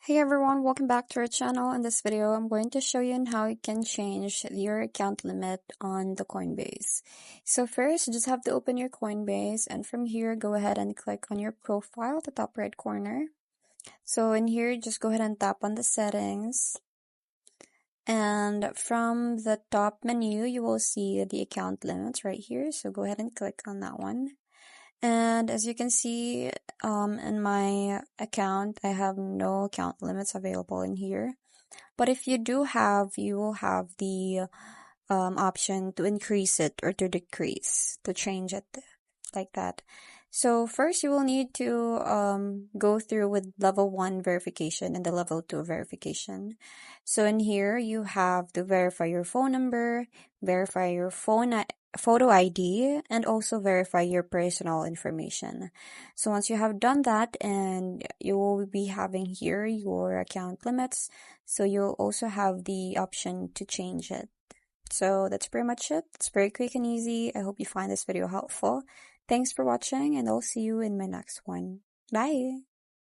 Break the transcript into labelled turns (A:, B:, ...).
A: Hey everyone, welcome back to our channel. In this video, I'm going to show you on how you can change your account limit on the Coinbase. So first, you just have to open your Coinbase, and from here, go ahead and click on your profile, the top right corner. So in here, just go ahead and tap on the settings. And from the top menu, you will see the account limits right here. So go ahead and click on that one. And as you can see, in my account, I have no account limits available in here. But if you do have, you will have the option to increase it or to decrease, to change it like that. So first you will need to go through with level 1 verification and the level 2 verification. So in here you have to verify your phone number, verify your photo ID, and also verify your personal information. So once you have done that, and you will be having here your account limits, so you'll also have the option to change it. So that's pretty much it. It's very quick and easy. I hope you find this video helpful. Thanks for watching, and I'll see you in my next one. Bye!